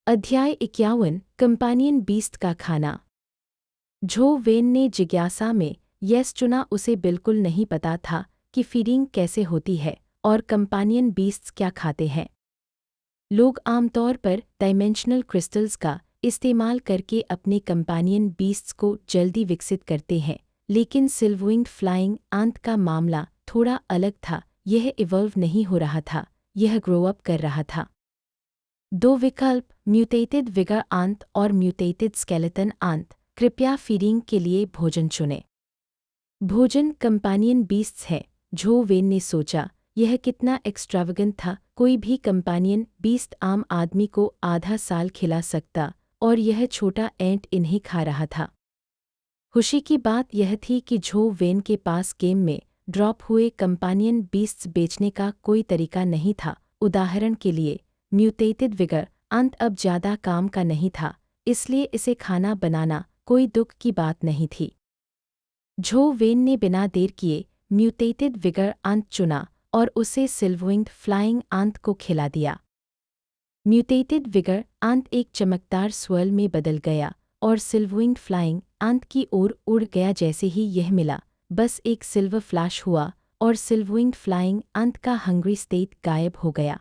अध्याय 51 companion beast का खाना। झो वेन ने जिज्ञासा में यस चुना। उसे बिल्कुल नहीं पता था कि फीडिंग कैसे होती है और कंपेनियन बीस्ट्स क्या खाते हैं। लोग आमतौर पर डायमेंशनल क्रिस्टल्स का इस्तेमाल करके अपने कंपेनियन बीस्ट्स को जल्दी विकसित करते हैं, लेकिन सिल्वरविंग्ड फ्लाइंग आंत का मामला थोड़ा अलग था। यह इवॉल्व नहीं हो रहा था, यह ग्रो अप कर रहा था। दो विकल्प, म्यूटेटेड विगर आंत और म्यूटेटेड स्केलेटन आंत। कृपया फीडिंग के लिए भोजन चुनें। भोजन कंपेनियन बीस्ट्स है, झो वेन ने सोचा। यह कितना एक्स्ट्रावेगेंट था। कोई भी कंपेनियन बीस्ट आम आदमी को आधा साल खिला सकता, और यह छोटा एंट इन्हें खा रहा था। खुशी की बात यह थी कि झो वेन के पास गेम में ड्रॉप हुए कंपेनियन बीस्ट्स बेचने का कोई तरीका नहीं था। उदाहरण के लिए, म्यूटेटेड विगर अंत अब ज़्यादा काम का नहीं था, इसलिए इसे खाना बनाना कोई दुख की बात नहीं थी। झो वेन ने बिना देर किए म्यूटेटेड विगर अंत चुना और उसे सिल्वरविंग्ड फ्लाइंग अंत को खिला दिया। म्यूटेटेड विगर अंत एक चमकदार स्वर्ल में बदल गया और सिल्वरविंग्ड फ्लाइंग अंत की ओर उड़ गया। जैसे ही यह मिला, बस एक सिल्वर फ्लैश हुआ और सिल्वरविंग्ड फ्लाइंग अंत का हंग्री स्टेट गायब हो गया।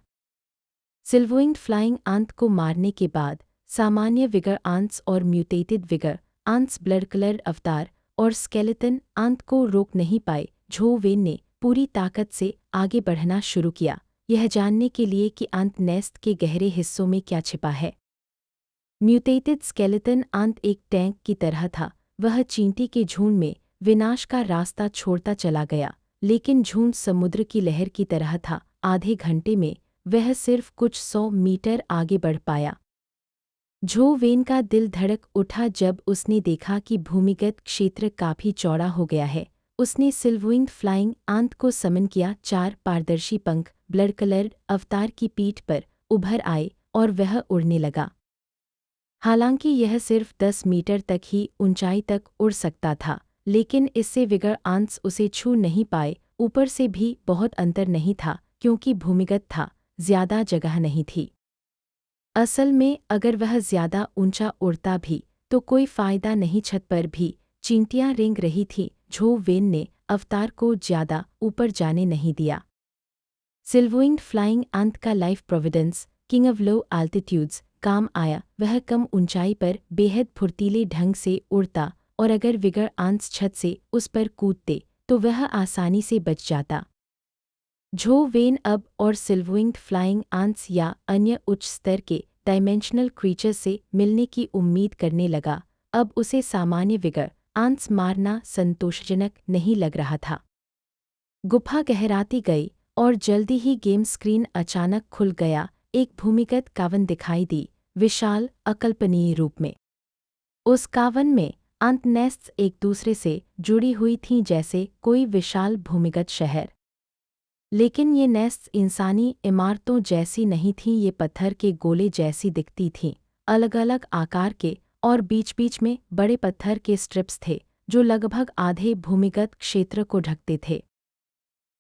सिल्वरविंग्ड फ्लाइंग आंत को मारने के बाद सामान्य विगर आंट्स और mutated vigor ants blood colour अवतार और स्केलेटन आंत को रोक नहीं पाए। झो वेन ने पूरी ताकत से आगे बढ़ना शुरू किया, यह जानने के लिए कि आंत नेस्ट के गहरे हिस्सों में क्या छिपा है। म्यूटेटेड स्केलेटन आंत एक टैंक की तरह था। वह चींटी के झुंड में विनाश का रास्ता छोड़ता चला गया, लेकिन झुंड समुद्र की लहर की तरह था। आधे घंटे में वह सिर्फ कुछ 100 मीटर आगे बढ़ पाया। झो वेन का दिल धड़क उठा जब उसने देखा कि भूमिगत क्षेत्र काफी चौड़ा हो गया है। उसने सिल्वरविंग्ड फ्लाइंग आंत को समन किया। 4 पारदर्शी पंख ब्लड कलर अवतार की पीठ पर उभर आए और वह उड़ने लगा। हालांकि यह सिर्फ 10 मीटर तक ही ऊंचाई तक उड़ सकता था, लेकिन इससे विगर आंट्स उसे छू नहीं पाए। ऊपर से भी बहुत अंतर नहीं था, क्योंकि भूमिगत था, ज्यादा जगह नहीं थी। असल में अगर वह ज्यादा ऊंचा उड़ता भी तो कोई फायदा नहीं। छत पर भी चींटियां रेंग रही थीं। झो वेन ने अवतार को ज्यादा ऊपर जाने नहीं दिया। सिल्वरविंग्ड फ्लाइंग आंत का life Providence king of low altitudes काम आया। वह कम ऊंचाई पर बेहद फुर्तीले ढंग से उड़ता, और अगर विगर आंट्स छत से उस पर कूदते तो वह आसानी से बच जाता। झो वेन अब और सिल्वरविंग्ड फ्लाइंग आंट्स या अन्य उच्च स्तर के डायमेंशनल क्रीचर से मिलने की उम्मीद करने लगा। अब उसे सामान्य विगर आंट्स मारना संतोषजनक नहीं लग रहा था। गुफा गहराती गई और जल्दी ही गेम स्क्रीन अचानक खुल गया। एक भूमिगत कावन दिखाई दी, विशाल अकल्पनीय रूप में। उस कावन में आंत नेस्ट्स एक दूसरे से जुड़ी हुई थीं, जैसे कोई विशाल भूमिगत शहर। लेकिन ये नेस्ट्स इंसानी इमारतों जैसी नहीं थीं, ये पत्थर के गोले जैसी दिखती थीं, अलग अलग आकार के, और बीच बीच में बड़े पत्थर के स्ट्रिप्स थे जो लगभग आधे भूमिगत क्षेत्र को ढकते थे।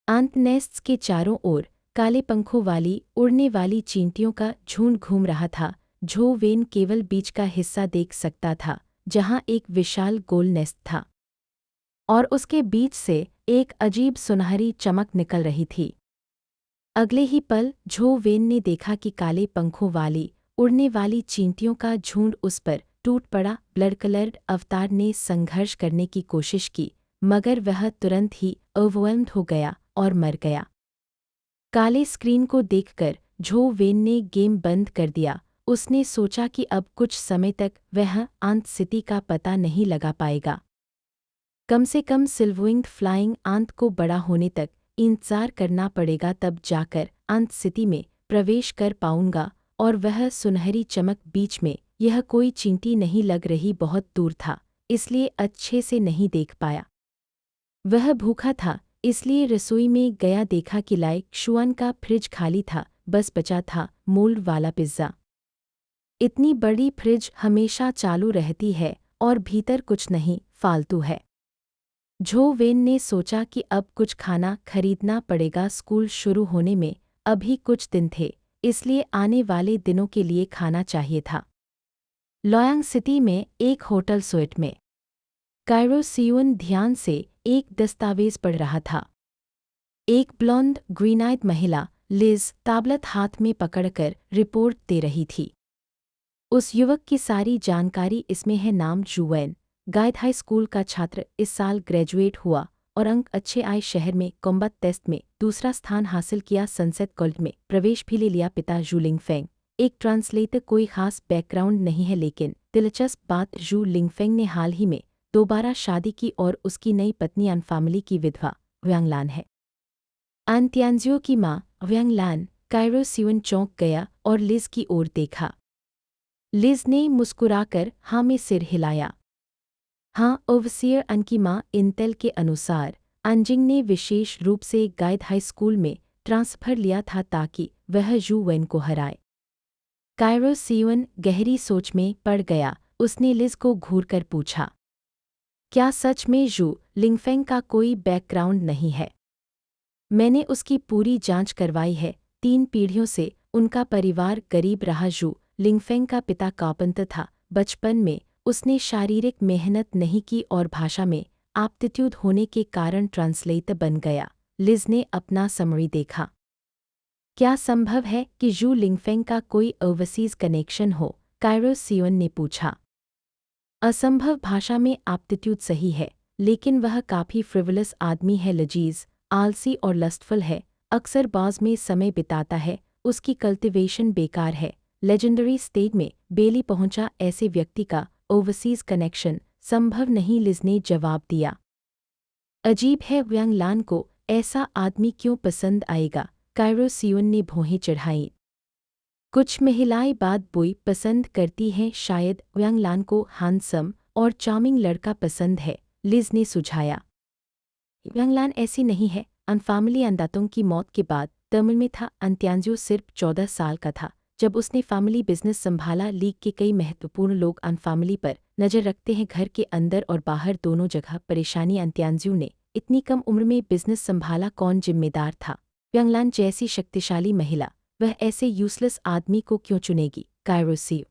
आंत नेस्ट्स के चारों ओर काले पंखों वाली उड़ने वाली चींटियों का झुंड घूम रहा था। झो वेन केवल बीच का हिस्सा देख सकता था, जहां एक विशाल गोल नेस्ट था, और उसके बीच से एक अजीब सुनहरी चमक निकल रही थी। अगले ही पल झो वेन ने देखा कि काले पंखों वाली उड़ने वाली चींटियों का झुंड उस पर टूट पड़ा। ब्लड कलर अवतार ने संघर्ष करने की कोशिश की, मगर वह तुरंत ही ओवरवेल्म्ड हो गया और मर गया। काले स्क्रीन को देखकर झो वेन ने गेम बंद कर दिया। उसने सोचा कि अब कुछ समय तक वह आंत सिटी का पता नहीं लगा पाएगा। कम से कम सिल्वरविंग्ड फ्लाइंग आंत को बड़ा होने तक इंतजार करना पड़ेगा, तब जाकर आंत सिटी में प्रवेश कर पाऊंगा। और वह सुनहरी चमक बीच में, यह कोई चींटी नहीं लग रही, बहुत दूर था, इसलिए अच्छे से नहीं देख पाया। वह भूखा था, इसलिए रसोई में गया, देखा कि लाइक शुआन का फ्रिज खाली था, बस बचा था मोल्ड वाला पिज्ज़ा। इतनी बड़ी फ्रिज हमेशा चालू रहती है और भीतर कुछ नहीं, फालतू है। झो वेन ने सोचा कि अब कुछ खाना खरीदना पड़ेगा। स्कूल शुरू होने में अभी कुछ दिन थे, इसलिए आने वाले दिनों के लिए खाना चाहिए था। लोयांग सिटी में एक होटल स्वीट में कायरो सियुन ध्यान से एक दस्तावेज पढ़ रहा था। एक ब्लॉन्ड ग्रीन आइड महिला लिज ताबलत हाथ में पकड़कर रिपोर्ट दे रही थी। उस युवक की सारी जानकारी इसमें है। नाम जुवैन, गाइड हाई स्कूल का छात्र, इस साल ग्रेजुएट हुआ और अंक अच्छे आए। शहर में कॉम्बैट टेस्ट में दूसरा स्थान हासिल किया। सनसेट कॉलेज में प्रवेश भी ले लिया। पिता जू लिंगफेंग एक ट्रांसलेटर, कोई खास बैकग्राउंड नहीं है, लेकिन दिलचस्प बात, जू लिंगफेंग ने हाल ही में दोबारा शादी की और उसकी नई पत्नी अनफैमिली की विधवा व्यांगलान है। अंत्यांजियो की माँ व्यांगलान। कायरो सियुन चौंक गया और लिज की ओर देखा। लिज ने मुस्कुराकर हाँ में सिर हिलाया। हाँ, ओवसियर अन की माँ इंटेल के अनुसार अंजिंग ने विशेष रूप से गाइड हाई स्कूल में ट्रांसफर लिया था ताकि वह जू वेन को हराए। कायरो सियुन गहरी सोच में पड़ गया। उसने लिज को घूरकर पूछा, क्या सच में जू लिंगफेंग का कोई बैकग्राउंड नहीं है? मैंने उसकी पूरी जांच करवाई है। 3 पीढ़ियों से उनका परिवार गरीब रहा। जू लिंगफेंग का पिता कारपेंटर था। बचपन में उसने शारीरिक मेहनत नहीं की और भाषा में एप्टीट्यूड होने के कारण ट्रांसलेटर बन गया। लिज ने अपना समरी देखा। क्या संभव है कि जू लिंगफेंग का कोई ओवरसीज कनेक्शन हो? कायरो सियुन ने पूछा। असंभव, भाषा में एप्टीट्यूड सही है, लेकिन वह काफी फ्रिवलस आदमी है, लजीज, आलसी और लस्टफुल है। अक्सर बाज में समय बिताता है। उसकी कल्टिवेशन बेकार है। लेजेंडरी स्टेज में बेली पहुंचा। ऐसे व्यक्ति का ओवरसीज कनेक्शन संभव नहीं, लिज ने जवाब दिया। अजीब है, व्यांगलान को ऐसा आदमी क्यों पसंद आएगा? कायरो सियुन ने भौहें चढ़ाईं। कुछ महिलाएं बात बॉय पसंद करती हैं, शायद व्यांगलान को हैंडसम और चार्मिंग लड़का पसंद है, लिज ने सुझाया। व्यांगलान ऐसी नहीं है। अनफैमिली अंदातों की मौत के बाद तमिल में था। अंत्यांजियो सिर्फ 14 साल का था जब उसने फैमिली बिजनेस संभाला। लीग के कई महत्वपूर्ण लोग अनफैमिली पर नजर रखते हैं, घर के अंदर और बाहर दोनों जगह। परेशानी, अंत्यांजियो ने इतनी कम उम्र में बिजनेस संभाला, कौन जिम्मेदार था? व्यांगलान जैसी शक्तिशाली महिला, वह ऐसे यूजलेस आदमी को क्यों चुनेगी? कायरो सियुन।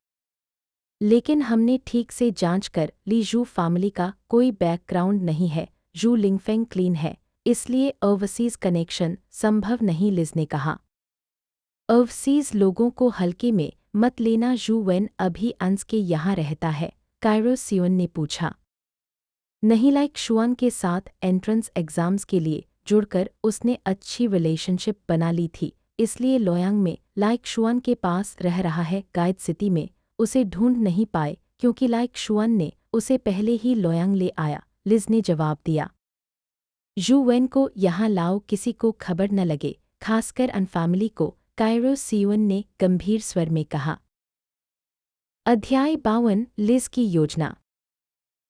लेकिन हमने ठीक से जांच कर ली, जू फैमिली का कोई बैकग्राउंड नहीं है। जू लिंगफेंग क्लीन है, इसलिए ओवरसीज कनेक्शन संभव नहीं, लिज ने कहा। ओवरसीज लोगों को हल्के में मत लेना। जू वेन अभी अंस के यहाँ रहता है? कायरो सियुन ने पूछा। नहीं, लाइक शुआन के साथ एंट्रेंस एग्जाम्स के लिए जुड़कर उसने अच्छी रिलेशनशिप बना ली थी, इसलिए लोयांग में लाइक शुआन के पास रह रहा है। गाइड सिटी में उसे ढूंढ नहीं पाए क्योंकि लाइक शुआन ने उसे पहले ही लोयांग ले आया, लिज ने जवाब दिया। जू वेन को यहाँ लाओ, किसी को खबर न लगे, खासकर अनफैमिली को, कायरो सियुन ने गंभीर स्वर में कहा। अध्याय 52, लिज की योजना।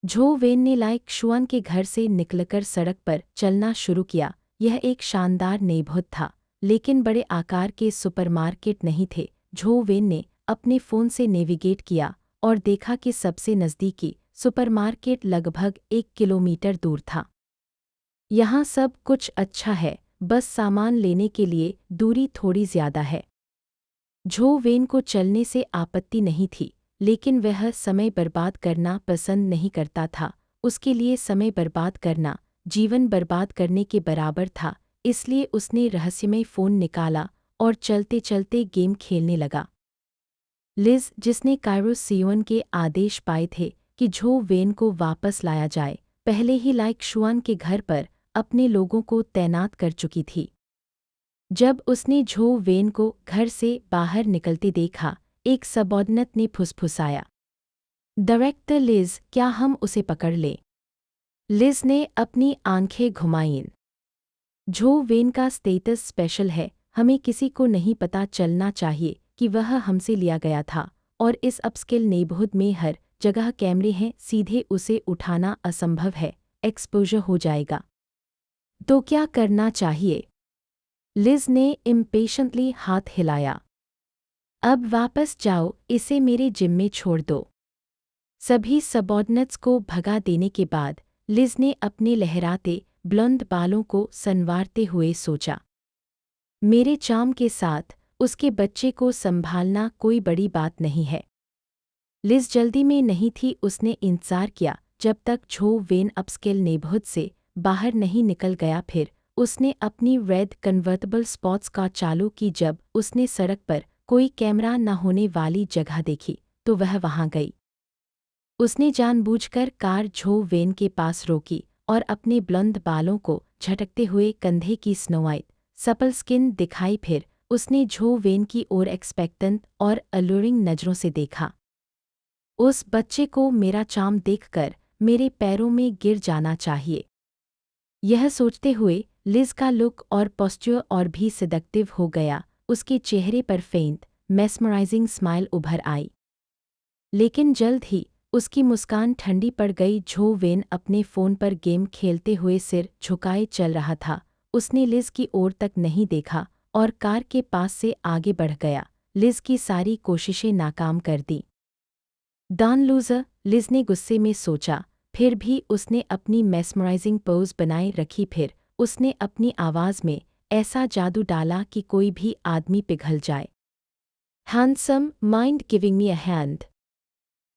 झो वेन ने लाइक शुआन के घर से निकलकर सड़क पर चलना शुरू किया। यह एक शानदार नेबरहुड था, लेकिन बड़े आकार के सुपरमार्केट नहीं थे। झो वेन ने अपने फ़ोन से नेविगेट किया और देखा कि सबसे नज़दीकी सुपरमार्केट लगभग 1 किलोमीटर दूर था। यहाँ सब कुछ अच्छा है, बस सामान लेने के लिए दूरी थोड़ी ज़्यादा है। झो वेन को चलने से आपत्ति नहीं थी, लेकिन वह समय बर्बाद करना पसंद नहीं करता था। उसके लिए समय बर्बाद करना जीवन बर्बाद करने के बराबर था, इसलिए उसने रहस्यमय फ़ोन निकाला और चलते चलते गेम खेलने लगा। लिज, जिसने कायरो सियुन के आदेश पाए थे कि झो वेन को वापस लाया जाए, पहले ही लाइक शुआन के घर पर अपने लोगों को तैनात कर चुकी थी। जब उसने झो वेन को घर से बाहर निकलते देखा, एक सबऑर्डिनेट ने फुसफुसाया, डायरेक्टर लिज, क्या हम उसे पकड़ लें? लिज ने अपनी आंखें घुमाईं। झो वेन का स्टेटस स्पेशल है, हमें किसी को नहीं पता चलना चाहिए कि वह हमसे लिया गया था, और इस अपस्केल नेबरहुड में हर जगह कैमरे हैं, सीधे उसे उठाना असंभव है, एक्सपोजर हो जाएगा। तो क्या करना चाहिए? लिज ने इम्पेशेंटली हाथ हिलाया। अब वापस जाओ, इसे मेरे जिम में छोड़ दो। सभी सबऑर्डिनेट्स को भगा देने के बाद लिज ने अपने लहराते ब्लॉन्ड बालों को संवारते हुए सोचा, मेरे चार्म के साथ उसके बच्चे को संभालना कोई बड़ी बात नहीं है। लिज जल्दी में नहीं थी, उसने इंतजार किया जब तक झो वेन अपस्केल नेबरहुड से बाहर नहीं निकल गया। फिर उसने अपनी रेड कन्वर्टेबल स्पोर्ट्स कार चालू की। जब उसने सड़क पर कोई कैमरा न होने वाली जगह देखी तो वह वहां गई। उसने जानबूझकर कार झो वेन के पास रोकी और अपने ब्लॉन्ड बालों को झटकते हुए कंधे की स्नो वाइट सपल स्किन दिखाई। फिर उसने झो वेन की ओर एक्सपेक्टेंट और अलूरिंग नज़रों से देखा। उस बच्चे को मेरा चार्म देखकर मेरे पैरों में गिर जाना चाहिए। यह सोचते हुए लिज का लुक और पोस्चर और भी सेडक्टिव हो गया। उसके चेहरे पर फेंट मेस्मराइजिंग स्माइल उभर आई, लेकिन जल्द ही उसकी मुस्कान ठंडी पड़ गई। झो वेन अपने फ़ोन पर गेम खेलते हुए सिर झुकाए चल रहा था। उसने लिज की ओर तक नहीं देखा और कार के पास से आगे बढ़ गया। लिज की सारी कोशिशें नाकाम कर दी। डॉन लूज़र, लिज ने गुस्से में सोचा। फिर भी उसने अपनी मेस्मराइजिंग पोज बनाए रखी। फिर उसने अपनी आवाज़ में ऐसा जादू डाला कि कोई भी आदमी पिघल जाए। Handsome, mind giving me a hand.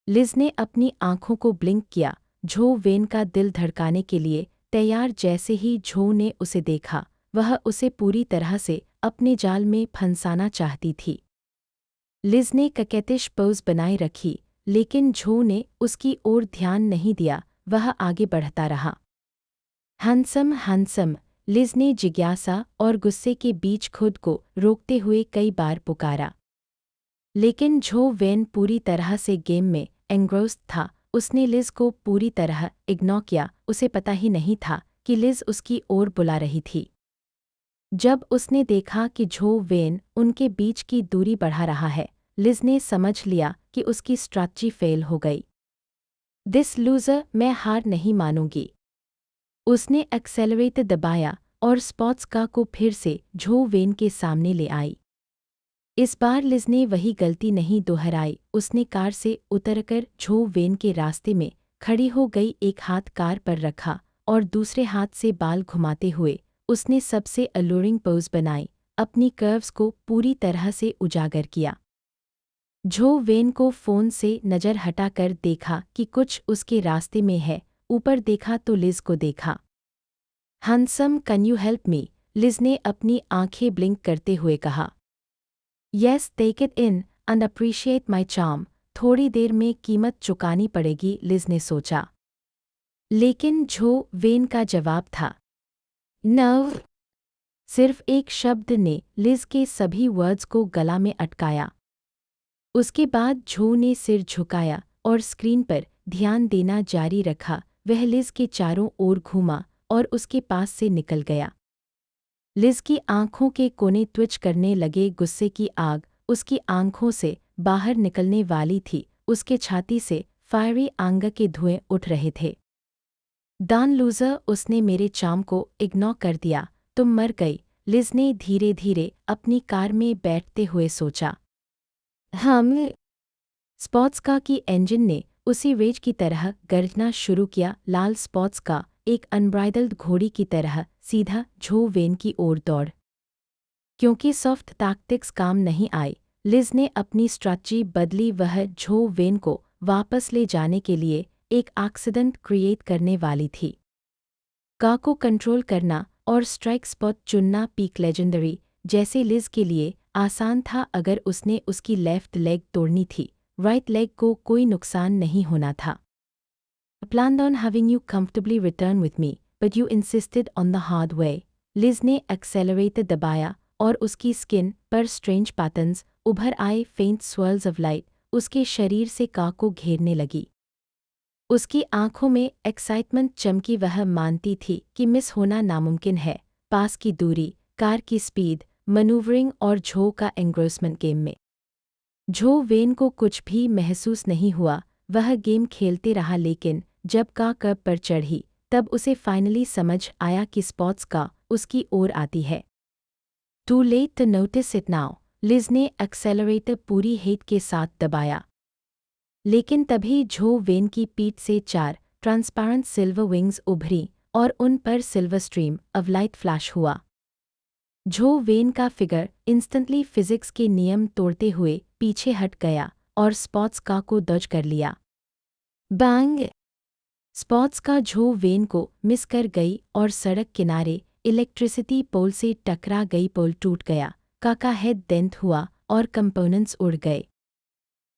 Liz ने अपनी आंखों को ब्लिंक किया, झो वेन का दिल धड़काने के लिए तैयार। जैसे ही झो ने उसे देखा, वह उसे पूरी तरह से अपने जाल में फंसाना चाहती थी। लिज ने ककेतिश पोज बनाए रखी, लेकिन झो ने उसकी ओर ध्यान नहीं दिया। वह आगे बढ़ता रहा। हैंडसम हैंडसम, लिज ने जिज्ञासा और गुस्से के बीच खुद को रोकते हुए कई बार पुकारा, लेकिन झो वेन पूरी तरह से गेम में एंग्रोस्ड था। उसने लिज को पूरी तरह इग्नोर किया। उसे पता ही नहीं था कि लिज उसकी ओर बुला रही थी। जब उसने देखा कि झो वेन उनके बीच की दूरी बढ़ा रहा है, लिज ने समझ लिया कि उसकी स्ट्रैटेजी फेल हो गई। दिस लूज़र, मैं हार नहीं मानूंगी। उसने एक्सेलरेटर दबाया और स्पोर्ट्स कार को फिर से झो वेन के सामने ले आई। इस बार लिज ने वही गलती नहीं दोहराई। उसने कार से उतरकर झो वेन के रास्ते में खड़ी हो गई। एक हाथ कार पर रखा और दूसरे हाथ से बाल घुमाते हुए उसने सबसे अलूरिंग पोज बनाई, अपनी कर्व्स को पूरी तरह से उजागर किया। झो वेन को फ़ोन से नज़र हटाकर देखा कि कुछ उसके रास्ते में है। ऊपर देखा तो लिज को देखा। Handsome, can you help me? Liz ने अपनी आंखें ब्लिंक करते हुए कहा। Yes, take it in and appreciate my charm. थोड़ी देर में कीमत चुकानी पड़ेगी, लिज ने सोचा। लेकिन झो वेन का जवाब था नो। सिर्फ एक शब्द ने लिज के सभी वर्ड्स को गला में अटकाया। उसके बाद झो ने सिर झुकाया और स्क्रीन पर ध्यान देना जारी रखा। वह लिज के चारों ओर घूमा और उसके पास से निकल गया। लिज की आंखों के कोने ट्विच करने लगे। गुस्से की आग उसकी आंखों से बाहर निकलने वाली थी। उसके छाती से फायरी एंगर के धुएं उठ रहे थे। डॉन लूज़र, उसने मेरे चार्म को इग्नोर कर दिया। तुम मर गई, लिज ने धीरे धीरे अपनी कार में बैठते हुए सोचा। हम स्पोर्ट्स कार की इंजन ने उसी रेज की तरह गरजना शुरू किया। लाल स्पोर्ट्स कार एक अनब्राइडल्ड घोड़ी की तरह सीधा झो वेन की ओर दौड़। क्योंकि सॉफ्ट टैक्टिक्स काम नहीं आए, लिज ने अपनी स्ट्रैटेजी बदली। वह झो वेन को वापस ले जाने के लिए एक एक्सीडेंट क्रिएट करने वाली थी। कार को कंट्रोल करना और स्ट्राइक स्पॉट चुनना पीक लेजेंडरी जैसे लिज के लिए आसान था। अगर उसने उसकी लेफ्ट लेग तोड़नी थी, राइट लेग को कोई नुकसान नहीं होना था। I planned on having you comfortably return with me, but you insisted on the hard way. Liz ने एक्सेलरेटर दबाया और उसकी स्किन पर स्ट्रेंज पैटर्न्स उभर आए। फेंट स्वर्ल्स ऑफ लाइट उसके शरीर से कार को घेरने लगी। उसकी आंखों में एक्साइटमेंट चमकी। वह मानती थी कि मिस होना नामुमकिन है। पास की दूरी, कार की स्पीड, मनूवरिंग और झो का एंग्रोसमेंट गेम में। झो वेन को कुछ भी महसूस नहीं हुआ। वह गेम खेलते रहा, लेकिन जब कार कर्ब पर चढ़ी तब उसे फाइनली समझ आया कि स्पोर्ट्स कार उसकी ओर आती है। Too late to notice it now, Liz ने एक्सेलरेटर पूरी हेट के साथ दबाया। लेकिन तभी झो वेन की पीठ से 4 ट्रांसपेरेंट सिल्वर विंग्स उभरी और उन पर silver stream of light flash हुआ। झो वेन का फिगर इंस्टेंटली फिजिक्स के नियम तोड़ते हुए पीछे हट गया और स्पॉट्स का को डॉज कर लिया। बैंग! स्पॉट्स का झो वेन को मिस कर गई और सड़क किनारे इलेक्ट्रिसिटी पोल से टकरा गई। पोल टूट गया, का हेड डेंट हुआ और कंपोनेंट्स उड़ गए।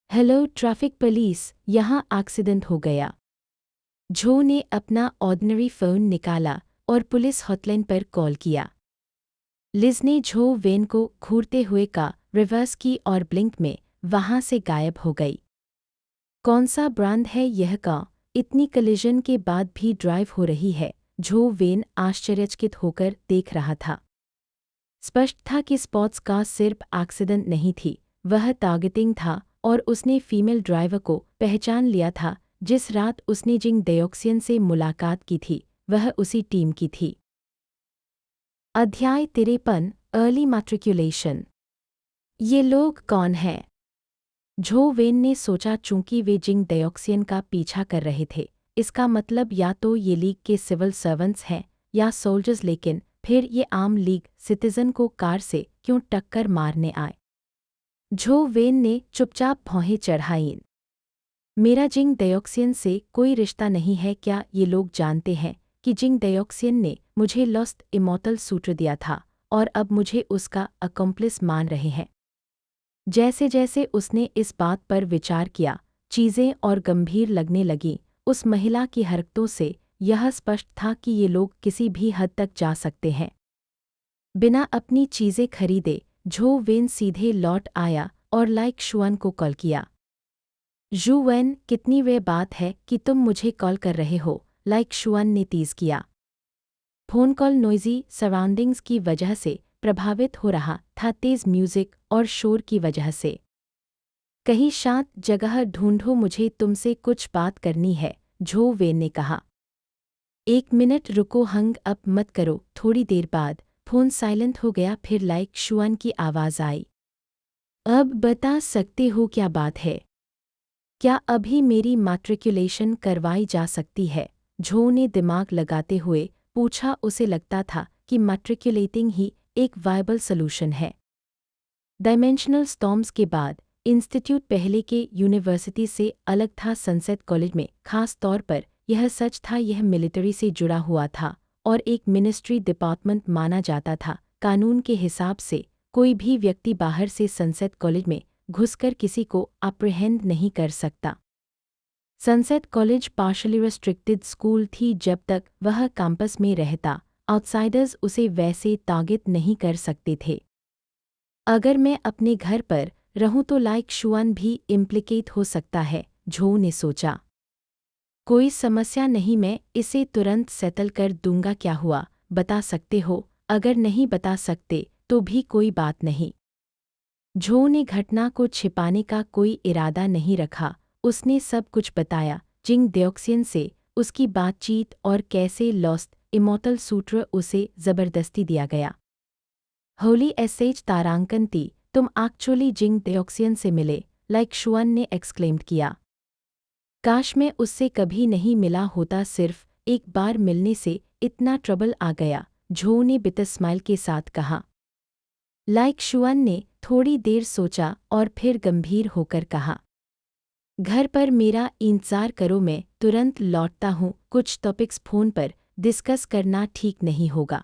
हेलो ट्रैफिक पुलिस, यहाँ एक्सीडेंट हो गया। झो ने अपना ऑर्डिनरी फ़ोन निकाला और पुलिस हॉटलाइन पर कॉल किया। लिज ने झो वेन को घूरते हुए का रिवर्स की और ब्लिंक में वहां से गायब हो गई। कौन सा ब्रांड है यह का? इतनी कलिजन के बाद भी ड्राइव हो रही है। झो वेन आश्चर्यचकित होकर देख रहा था। स्पष्ट था कि स्पॉट्स का सिर्फ एक्सीडेंट नहीं थी, वह टारगेटिंग था और उसने फीमेल ड्राइवर को पहचान लिया था। जिस रात उसने जिंग डेओक्सियन से मुलाकात की थी वह उसी टीम की थी। अध्याय 53 अर्ली मैट्रिकुलेशन। ये लोग कौन हैं? झो वेन ने सोचा। चूंकि वे जिंग डेओक्सियन का पीछा कर रहे थे, इसका मतलब या तो ये लीग के सिविल सर्वेंट्स हैं या सोल्जर्स, लेकिन फिर ये आम लीग सिटीजन को कार से क्यों टक्कर मारने आए? झो वेन ने चुपचाप भौहें चढ़ाईं। मेरा जिंग डेओक्सियन से कोई रिश्ता नहीं है। क्या ये लोग जानते हैं कि जिंग डेओक्सियन ने मुझे लॉस्ट इमॉर्टल सूत्र दिया था और अब मुझे उसका अकम्प्लिस मान रहे हैं? जैसे जैसे उसने इस बात पर विचार किया, चीज़ें और गंभीर लगने लगीं। उस महिला की हरकतों से यह स्पष्ट था कि ये लोग किसी भी हद तक जा सकते हैं। बिना अपनी चीज़ें खरीदे झो वेन सीधे लौट आया और लाइक शुआन को कॉल किया। जू वेन, कितनी वे बात है कि तुम मुझे कॉल कर रहे हो? लाइक शुआन ने तीज़ किया। फ़ोन कॉल नॉइजी सराउंडिंग्स की वजह से प्रभावित हो रहा था, तेज़ म्यूज़िक और शोर की वजह से। कहीं शांत जगह ढूंढो, मुझे तुमसे कुछ बात करनी है, झो वेन ने कहा। 1 मिनट रुको, हंग अप मत करो। थोड़ी देर बाद फ़ोन साइलेंट हो गया। फिर लाइक शुआन की आवाज़ आई। अब बता सकते हो क्या बात है? क्या अभी मेरी मैट्रिकुलेशन करवाई जा सकती है? झो ने दिमाग लगाते हुए पूछा। उसे लगता था कि मैट्रिकुलेटिंग ही एक वायबल सलूशन है। डायमेंशनल स्टॉर्म्स के बाद इंस्टीट्यूट पहले के यूनिवर्सिटी से अलग था। सनसेट कॉलेज में खास तौर पर यह सच था, यह मिलिट्री से जुड़ा हुआ था और एक मिनिस्ट्री डिपार्टमेंट माना जाता था। कानून के हिसाब से कोई भी व्यक्ति बाहर से सनसेट कॉलेज में घुसकर किसी को अप्रिहेंड नहीं कर सकता। Sunset college partially restricted school थी। जब तक वह कैंपस में रहता, आउटसाइडर्स उसे वैसे टारगेट नहीं कर सकते थे। अगर मैं अपने घर पर रहूं तो लाइक शुआन भी इम्प्लिकेट हो सकता है, झो ने सोचा। कोई समस्या नहीं, मैं इसे तुरंत सेटल कर दूंगा। क्या हुआ, बता सकते हो? अगर नहीं बता सकते तो भी कोई बात नहीं। झो ने घटना को छिपाने का कोई इरादा नहीं रखा। उसने सब कुछ बताया, जिंग डेओक्सियन से उसकी बातचीत और कैसे लॉस्ट इमॉर्टल सूत्र उसे ज़बरदस्ती दिया गया। होली एसएच तारांकन ती, तुम एक्चुअली जिंग डेओक्सियन से मिले, लाइक शुआन ने एक्सक्लेम्ड किया। काश मैं उससे कभी नहीं मिला होता, सिर्फ एक बार मिलने से इतना ट्रबल आ गया, झो ने बिटर स्माइल के साथ कहा। लाइक शुआन ने थोड़ी देर सोचा और फिर गंभीर होकर कहा, घर पर मेरा इंतज़ार करो, मैं तुरंत लौटता हूँ। कुछ टॉपिक्स फ़ोन पर डिस्कस करना ठीक नहीं होगा।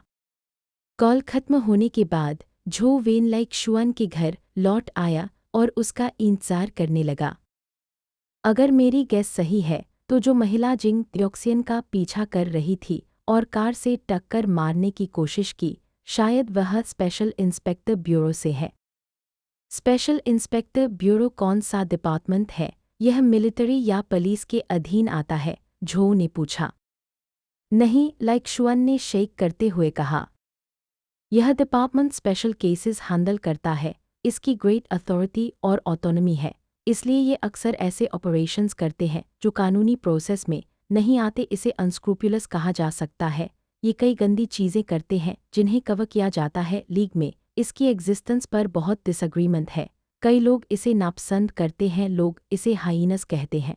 कॉल खत्म होने के बाद झो वेन लाइक शुआन के घर लौट आया और उसका इंतज़ार करने लगा। अगर मेरी गैस सही है तो जो महिला जिंग डेओक्सियन का पीछा कर रही थी और कार से टक्कर मारने की कोशिश की, शायद वह स्पेशल इंस्पेक्टर ब्यूरो से है। स्पेशल इंस्पेक्टर ब्यूरो कौन सा डिपार्टमेंट है? यह मिलिट्री या पुलिस के अधीन आता है? झो ने पूछा। नहीं, लाइक शुआन ने शेक करते हुए कहा। यह डिपार्टमेंट स्पेशल केसेस हैंडल करता है। इसकी ग्रेट अथॉरिटी और ऑटोनॉमी है, इसलिए ये अक्सर ऐसे ऑपरेशंस करते हैं जो कानूनी प्रोसेस में नहीं आते। इसे अनस्क्रूपुलस कहा जा सकता है। ये कई गंदी चीज़ें करते हैं जिन्हें कवर किया जाता है। लीग में इसकी एग्जिस्टेंस पर बहुत डिसएग्रीमेंट है। कई लोग इसे नापसंद करते हैं, लोग इसे हाइनस कहते हैं।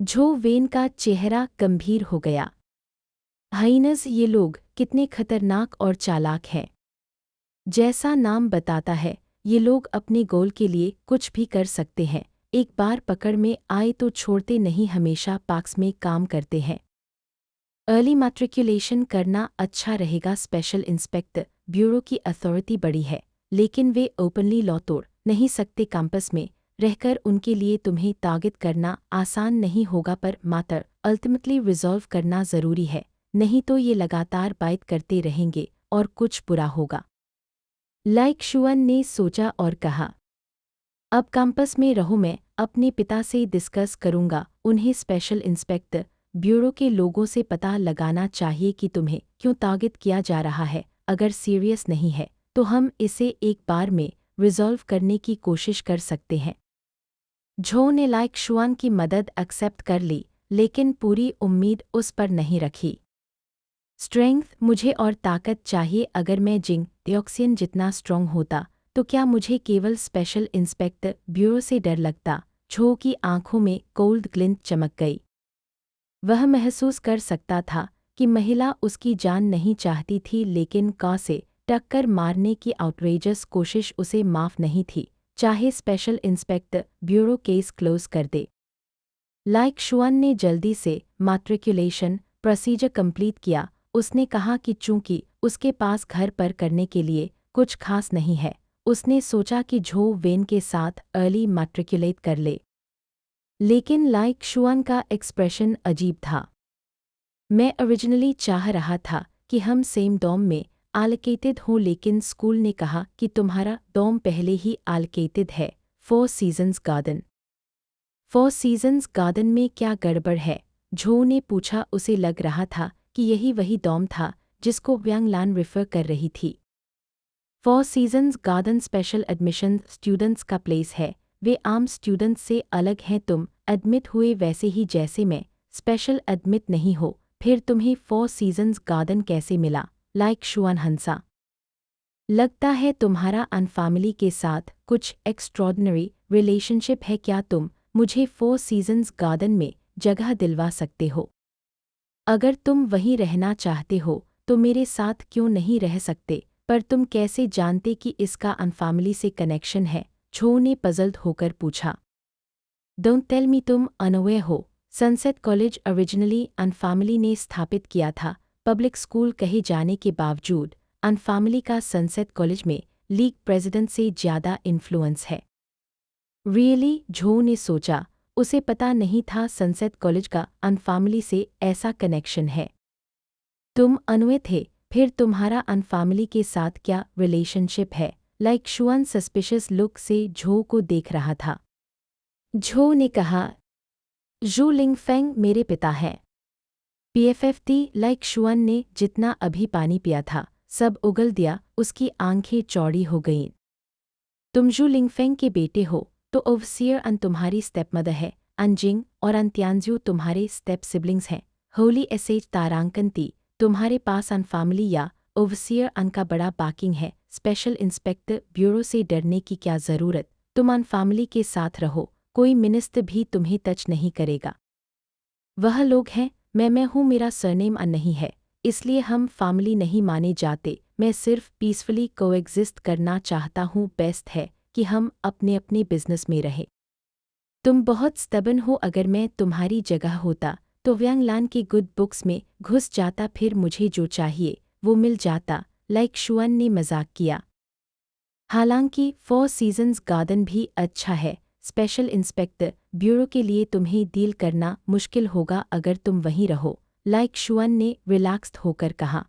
झो वेन का चेहरा गंभीर हो गया। हाइनस, ये लोग कितने खतरनाक और चालाक हैं। जैसा नाम बताता है, ये लोग अपने गोल के लिए कुछ भी कर सकते हैं। एक बार पकड़ में आए तो छोड़ते नहीं, हमेशा पार्क्स में काम करते हैं। अर्ली मैट्रिकुलेशन करना अच्छा रहेगा। स्पेशल इंस्पेक्टर ब्यूरो की अथॉरिटी बड़ी है, लेकिन वे ओपनली लॉ तोड़ नहीं सकते। कैंपस में रहकर उनके लिए तुम्हें टारगेट करना आसान नहीं होगा, पर मात्र अल्टीमेटली रिजॉल्व करना ज़रूरी है, नहीं तो ये लगातार बाइट करते रहेंगे और कुछ बुरा होगा। लाइक शुअन ने सोचा और कहा, अब कैंपस में रहो, मैं अपने पिता से डिस्कस करूंगा। उन्हें स्पेशल इंस्पेक्टर ब्यूरो के लोगों से पता लगाना चाहिए कि तुम्हें क्यों टारगेट किया जा रहा है। अगर सीरियस नहीं है तो हम इसे एक बार में रिजॉल्व करने की कोशिश कर सकते हैं। झो ने लाइक शुआन की मदद एक्सेप्ट कर ली, लेकिन पूरी उम्मीद उस पर नहीं रखी। स्ट्रेंथ, मुझे और ताकत चाहिए। अगर मैं जिंग डिओक्सियन जितना स्ट्रॉन्ग होता तो क्या मुझे केवल स्पेशल इंस्पेक्टर ब्यूरो से डर लगता? झो की आंखों में कोल्ड ग्लिंट चमक गई। वह महसूस कर सकता था कि महिला उसकी जान नहीं चाहती थी, लेकिन का से टक्कर मारने की आउटरेजस कोशिश उसे माफ नहीं थी, चाहे special inspector bureau case close कर दे। लाइक शुआन ने जल्दी से मैट्रिकुलेशन प्रोसीजर कंप्लीट किया। उसने कहा कि चूंकि उसके पास घर पर करने के लिए कुछ खास नहीं है, उसने सोचा कि झो वेन के साथ अर्ली मैट्रिकुलेट कर ले। लेकिन लाइक शुआन का एक्सप्रेशन अजीब था। मैं ओरिजिनली चाह रहा था कि हम सेम डॉम में एलोकेटेड हों, लेकिन स्कूल ने कहा कि तुम्हारा डॉम पहले ही एलोकेटेड है। Four seasons garden. Four seasons garden में क्या गड़बड़ है? झो ने पूछा। उसे लग रहा था कि यही वही डॉम था जिसको व्यांग लान रेफर कर रही थी। Four seasons garden special admission students का प्लेस है। वे आम स्टूडेंट्स से अलग हैं। तुम एडमिट हुए वैसे ही जैसे मैं स्पेशल एडमिट नहीं हो, फिर तुम्हें फोर सीजन्स गार्डन कैसे मिला? लाइक शुआन हंसा। लगता है तुम्हारा अनफैमिली के साथ कुछ एक्स्ट्रॉर्डिनरी रिलेशनशिप है। क्या तुम मुझे फोर सीजन्स गार्डन में जगह दिलवा सकते हो? अगर तुम वहीं रहना चाहते हो तो मेरे साथ क्यों नहीं रह सकते? पर तुम कैसे जानते कि इसका अनफैमिली से कनेक्शन है? झो ने पजल्ड होकर पूछा। डोंट टेल मी तुम अनअवेयर हो। सनसेट कॉलेज ओरिजिनली अनफैमिली ने स्थापित किया था। पब्लिक स्कूल कहे जाने के बावजूद अनफैमिली का सनसेट कॉलेज में लीग प्रेसिडेंट से ज़्यादा इन्फ्लुएंस है। रियली? झो ने सोचा। उसे पता नहीं था सनसेट कॉलेज का अनफैमिली से ऐसा कनेक्शन है। तुम अनअवेयर थे, फिर तुम्हारा अनफैमिली के साथ क्या रिलेशनशिप है? लाइक शुआन सस्पिशियस लुक से झो को देख रहा था। झो ने कहा, जू लिंगफेंग मेरे पिता हैं। पीएफएफटी। लाइक शुआन ने जितना अभी पानी पिया था सब उगल दिया। उसकी आंखें चौड़ी हो गईं। तुम जू लिंगफेंग के बेटे हो तो ओवसियर अन तुम्हारी स्टेपमदर है। अनजिंग और अनत्यानज्यू तुम्हारे स्टेप सिबलिंग्स हैं। होली एसेज तारांकनती, तुम्हारे पास अनफैमिली या ओवसियर अन का बड़ा बैकिंग है। स्पेशल इंस्पेक्टर ब्यूरो से डरने की क्या ज़रूरत? तुम अनफैमिली के साथ रहो, कोई मिनिस्टर भी तुम्हें टच नहीं करेगा। वह लोग हैं, मैं हूँ। मेरा सरनेम अन नहीं है, इसलिए हम फैमिली नहीं माने जाते। मैं सिर्फ पीसफुली कोएग्जिस्ट करना चाहता हूँ। बेस्ट है कि हम अपने अपने बिजनेस में रहें। तुम बहुत स्टबन हो। अगर मैं तुम्हारी जगह होता तो व्यांग लान की गुड बुक्स में घुस जाता, फिर मुझे जो चाहिए वो मिल जाता। लाइक शुआन ने मजाक किया। हालांकि फोर सीजन्स गार्डन भी अच्छा है। स्पेशल इंस्पेक्टर ब्यूरो के लिए तुम्हें डील करना मुश्किल होगा अगर तुम वहीं रहो। लाइक शुआन ने रिलैक्स्ड होकर कहा।